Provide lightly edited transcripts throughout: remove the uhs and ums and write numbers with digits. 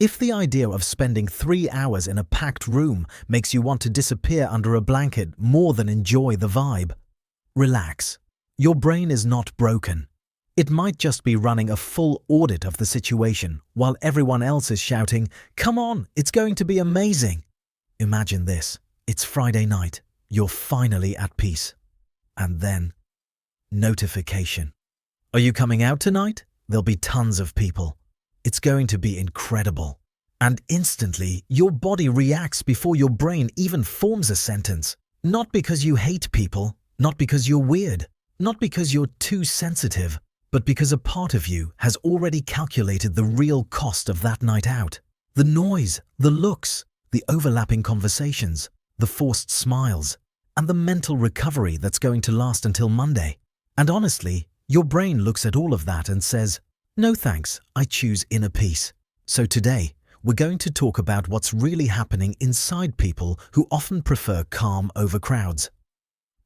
If the idea of spending 3 hours in a packed room makes you want to disappear under a blanket more than enjoy the vibe, relax. Your brain is not broken. It might just be running a full audit of the situation while everyone else is shouting, "Come on, it's going to be amazing." Imagine this. It's Friday night. You're finally at peace. And then, notification. Are you coming out tonight? There'll be tons of people. It's going to be incredible. And instantly, your body reacts before your brain even forms a sentence. Not because you hate people, not because you're weird, not because you're too sensitive, but because a part of you has already calculated the real cost of that night out. The noise, the looks, the overlapping conversations, the forced smiles, and the mental recovery that's going to last until Monday. And honestly, your brain looks at all of that and says, "No thanks, I choose inner peace." So today, we're going to talk about what's really happening inside people who often prefer calm over crowds.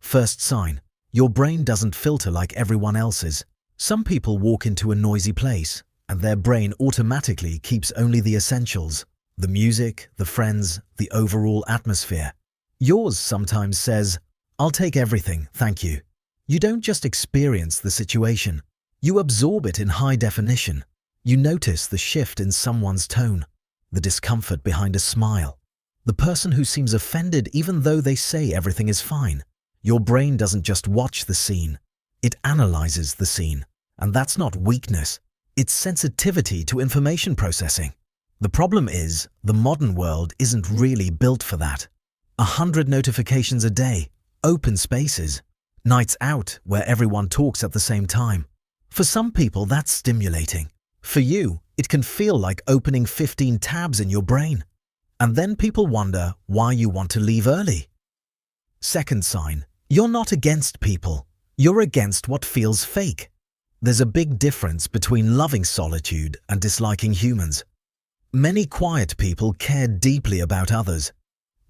First sign, your brain doesn't filter like everyone else's. Some people walk into a noisy place, and their brain automatically keeps only the essentials: the music, the friends, the overall atmosphere. Yours sometimes says, "I'll take everything, thank you." You don't just experience the situation. You absorb it in high definition. You notice the shift in someone's tone, the discomfort behind a smile, the person who seems offended even though they say everything is fine. Your brain doesn't just watch the scene, it analyzes the scene. And that's not weakness, it's sensitivity to information processing. The problem is, the modern world isn't really built for that. 100 notifications a day, open spaces, nights out where everyone talks at the same time. For some people, that's stimulating. For you, it can feel like opening 15 tabs in your brain. And then people wonder why you want to leave early. Second sign, you're not against people. You're against what feels fake. There's a big difference between loving solitude and disliking humans. Many quiet people care deeply about others,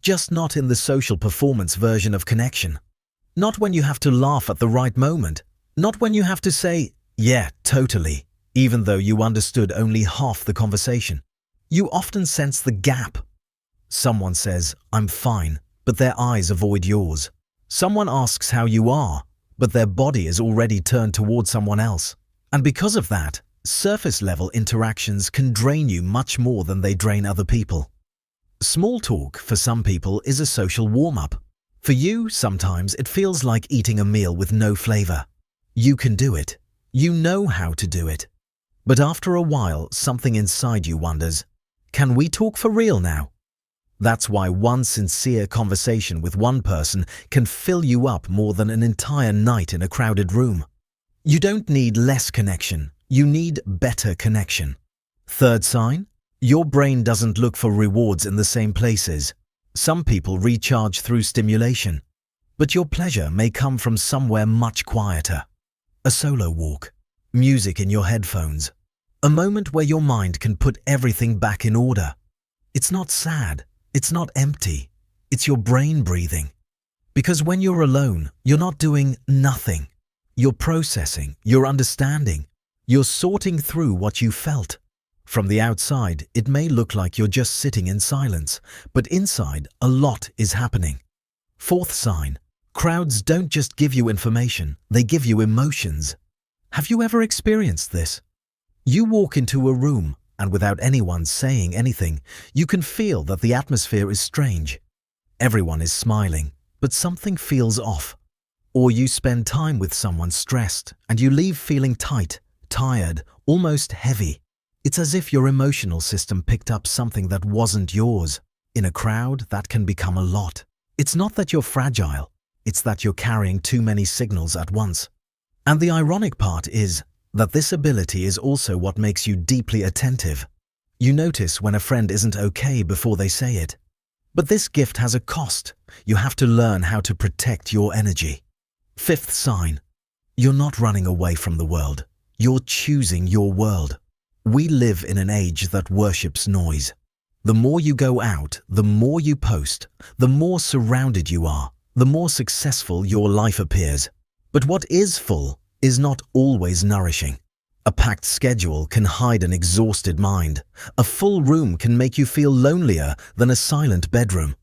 just not in the social performance version of connection. Not when you have to laugh at the right moment. Not when you have to say, "Yeah, totally," even though you understood only half the conversation. You often sense the gap. Someone says, "I'm fine," but their eyes avoid yours. Someone asks how you are, but their body is already turned towards someone else. And because of that, surface-level interactions can drain you much more than they drain other people. Small talk, for some people, is a social warm-up. For you, sometimes it feels like eating a meal with no flavor. You can do it. You know how to do it. But after a while, something inside you wonders, can we talk for real now? That's why one sincere conversation with one person can fill you up more than an entire night in a crowded room. You don't need less connection. You need better connection. Third sign, your brain doesn't look for rewards in the same places. Some people recharge through stimulation, but your pleasure may come from somewhere much quieter. A solo walk, music in your headphones, a moment where your mind can put everything back in order. It's not sad, it's not empty, it's your brain breathing. Because when you're alone, you're not doing nothing. You're processing, you're understanding, you're sorting through what you felt. From the outside, it may look like you're just sitting in silence, but inside, a lot is happening. Fourth sign, crowds don't just give you information, they give you emotions. Have you ever experienced this? You walk into a room, and without anyone saying anything, you can feel that the atmosphere is strange. Everyone is smiling, but something feels off. Or you spend time with someone stressed, and you leave feeling tight, tired, almost heavy. It's as if your emotional system picked up something that wasn't yours. In a crowd, that can become a lot. It's not that you're fragile, it's that you're carrying too many signals at once. And the ironic part is that this ability is also what makes you deeply attentive. You notice when a friend isn't okay before they say it. But this gift has a cost. You have to learn how to protect your energy. Fifth sign, you're not running away from the world. You're choosing your world. We live in an age that worships noise. The more you go out, the more you post, the more surrounded you are, the more successful your life appears. But what is full is not always nourishing. A packed schedule can hide an exhausted mind. A full room can make you feel lonelier than a silent bedroom.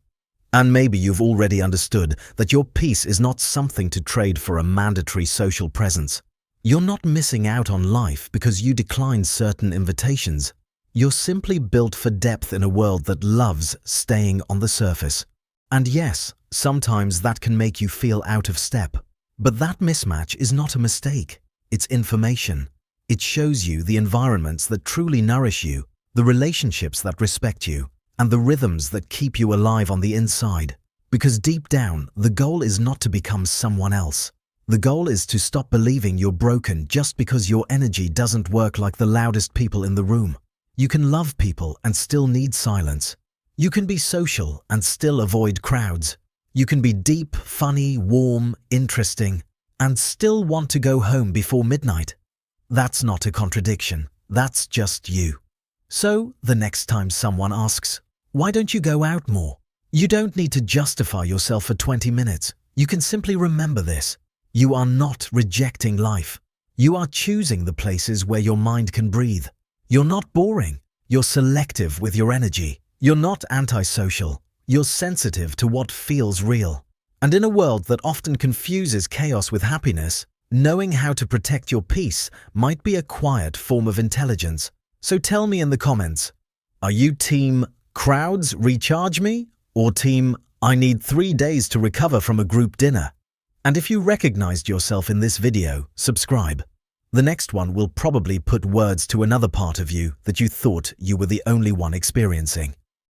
And maybe you've already understood that your peace is not something to trade for a mandatory social presence. You're not missing out on life because you declined certain invitations. You're simply built for depth in a world that loves staying on the surface. And yes, sometimes that can make you feel out of step. But that mismatch is not a mistake. It's information. It shows you the environments that truly nourish you, the relationships that respect you, and the rhythms that keep you alive on the inside. Because deep down, the goal is not to become someone else. The goal is to stop believing you're broken just because your energy doesn't work like the loudest people in the room. You can love people and still need silence. You can be social and still avoid crowds. You can be deep, funny, warm, interesting, and still want to go home before midnight. That's not a contradiction. That's just you. So, the next time someone asks, "Why don't you go out more?" you don't need to justify yourself for 20 minutes. You can simply remember this. You are not rejecting life. You are choosing the places where your mind can breathe. You're not boring. You're selective with your energy. You're not antisocial. You're sensitive to what feels real. And in a world that often confuses chaos with happiness, knowing how to protect your peace might be a quiet form of intelligence. So tell me in the comments, are you team crowds recharge me or team I need 3 days to recover from a group dinner? And if you recognized yourself in this video, subscribe. The next one will probably put words to another part of you that you thought you were the only one experiencing.